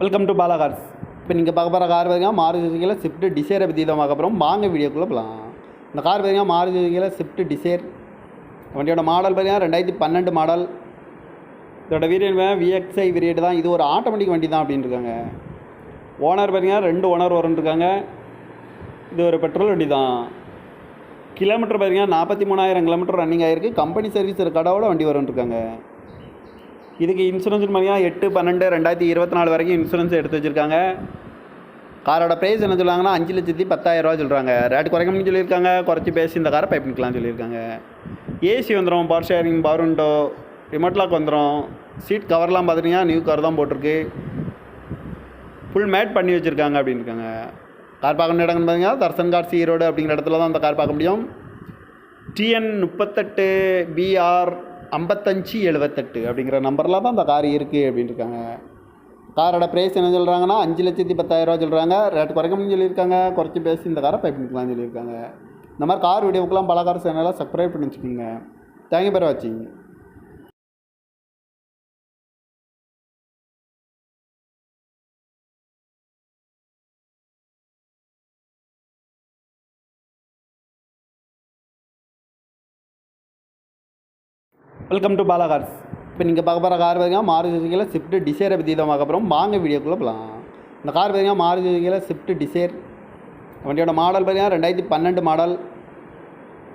Welcome to Bala cars. இப்போ நீங்கள் பார்க்க போகிற கார் பார்த்தீங்கன்னா மாருதி சுசுகியில் ஸ்விஃப்ட் டிசைரை பற்றி தான் பார்க்க போகிறோம். வாங்க வீடியோக்குள்ளே போகலாம். இந்த கார் பார்த்தீங்கன்னா மாருதி சுசுகியில் ஸ்விஃப்ட் டிசைர். வண்டியோட மாடல் பார்த்தீங்கன்னா 2012 மாடல். இதோட வேரியன்ட் VXI வேரியன்ட் தான். இது ஒரு ஆட்டோமேட்டிக் வண்டி தான் அப்படின்னு இருக்காங்க. ஓனர் பார்த்தீங்கன்னா 2 ஓனர் வரும்ன்ருக்காங்க. இது ஒரு பெட்ரோல் வண்டி தான். கிலோமீட்டர் பார்த்தீங்கன்னா 43,000 கிலோமீட்டர் ரன்னிங் ஆகிருக்கு. கம்பெனி சர்வீஸ் கடவோட வண்டி வரும்ன்ருக்காங்க. இதுக்கு இன்சூரன்ஸ் பார்த்தீங்கன்னா 8/12/2024 வரைக்கும் இன்சூரன்ஸ் எடுத்து வச்சுருக்காங்க. காரோட ப்ரைஸ் என்ன சொல்லுவாங்கன்னா 5,10,000 சொல்கிறாங்க. ரேட் குறைக்கணும்னு சொல்லியிருக்காங்க. குறைச்சி பேசி இந்த காரை பைப் பண்ணிக்கலாம்னு சொல்லியிருக்காங்க. ஏசி வந்துடும், power steering, power window, remote lock வந்துடும். சீட் கவர்லாம் பார்த்துட்டிங்கன்னா நியூ கவர் தான் போட்டிருக்கு. ஃபுல் மேட் பண்ணி வச்சுருக்காங்க அப்படின்னு இருக்காங்க. கார் பார்க்கணும் இடம்னு பார்த்தீங்கன்னா தர்சன் கார்ஸ் ஈரோடு அப்படிங்கிற இடத்துல தான் அந்த கார் பார்க்க முடியும். TN 38 BR 5578 அப்படிங்கிற நம்பரில் தான் அந்த கார் இருக்குது அப்படின்னு இருக்காங்க. காரோட ப்ரைஸ் என்ன சொல்கிறாங்கன்னா 5,10,000 சொல்கிறாங்க. ரேட் குறைக்கணும்னு சொல்லியிருக்காங்க. குறைச்சி பேசி இந்த காரை பைப் பண்ணிக்கலாம்னு சொல்லியிருக்காங்க. இந்த மாதிரி கார் வீடியோக்கெலாம் பல கார் சேனலாக சப்ஸ்கிரைப் பண்ணி வச்சுக்கோங்க. தேங்க்யூ ஃபார் வாட்சிங். Welcome to Bala cars. இப்போ நீங்கள் பார்க்க போகிற கார் பார்த்தீங்கன்னா மாருதி சுசுகியில் ஸ்விஃப்ட் டிசைரை பற்றி தான் பார்க்க போகிறோம். வாங்க வீடியோக்குள்ளே போகலாம். இந்த கார் பார்த்தீங்கன்னா மாருதி சுசுகியில் ஸ்விஃப்ட் டிசைர். வண்டியோட மாடல் பார்த்தீங்கன்னா 2012 மாடல்.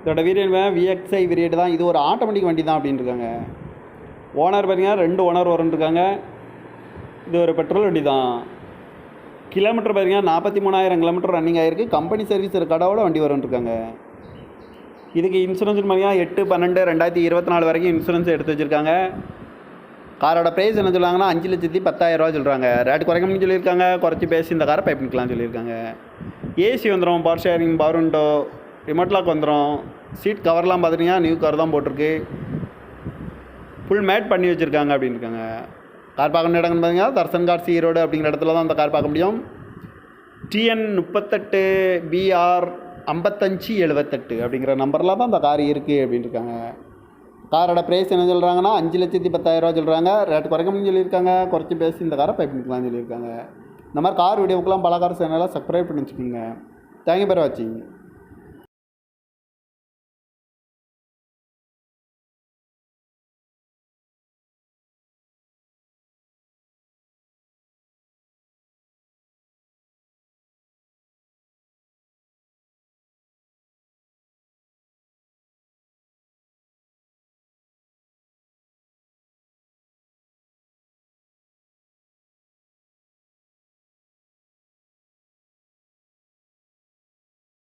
இதோட வேரியன்ட் VXI வேரியன்ட் தான். இது ஒரு ஆட்டோமேட்டிக் வண்டி தான் அப்படின்னு இருக்காங்க. ஓனர் பார்த்தீங்கன்னா 2 ஓனர் வரும்ன்ருக்காங்க. இது ஒரு பெட்ரோல் வண்டி தான். கிலோமீட்டர் பார்த்தீங்கன்னா 43,000 கிலோமீட்டர் ரன்னிங் ஆகிருக்கு. கம்பெனி சர்வீஸ் கடவோட வண்டி வரும்ன்ருக்காங்க. இதுக்கு இன்சூரன்ஸ் பார்த்தீங்கன்னா 8/12/2024 வரைக்கும் இன்சூரன்ஸ் எடுத்து வச்சுருக்காங்க. காரோட ப்ரைஸ் என்ன சொல்லுவாங்கன்னா 5,10,000 சொல்கிறாங்க. ரேட் குறைக்கணும்னு சொல்லியிருக்காங்க. குறைச்சி பேசி இந்த காரை பைப் பண்ணிக்கலாம்னு சொல்லியிருக்காங்க. ஏசி வந்துடும், power steering, power window, remote lock வந்துடும். சீட் கவர்லாம் பார்த்துட்டிங்கன்னா நியூ கவர் தான் போட்டிருக்கு. ஃபுல் மேட் பண்ணி வச்சுருக்காங்க அப்படின்னு இருக்காங்க. கார் பார்க்கணும் இடம்னு பார்த்தீங்கன்னா தர்சன் கார்ஸ் ஈரோடு அப்படிங்கிற இடத்துல தான் அந்த கார் பார்க்க முடியும். TN 38 BR 5578 அப்படிங்கிற நம்பரில் தான் அந்த கார் இருக்குது அப்படின்னு இருக்காங்க. காரோட ப்ரைஸ் என்ன சொல்கிறாங்கன்னா 5,10,000 சொல்கிறாங்க. ரேட் குறைக்கணும்னு சொல்லியிருக்காங்க. குறைச்சி பேசி இந்த காரை பைப் பண்ணிக்கலாம்னு சொல்லியிருக்காங்க. இந்த மாதிரி கார் வீடியோக்கெலாம் பல கார் சேனலாக சப்ஸ்கிரைப் பண்ணி வச்சுக்கோங்க. தேங்க்யூ ஃபார் வாட்சிங்.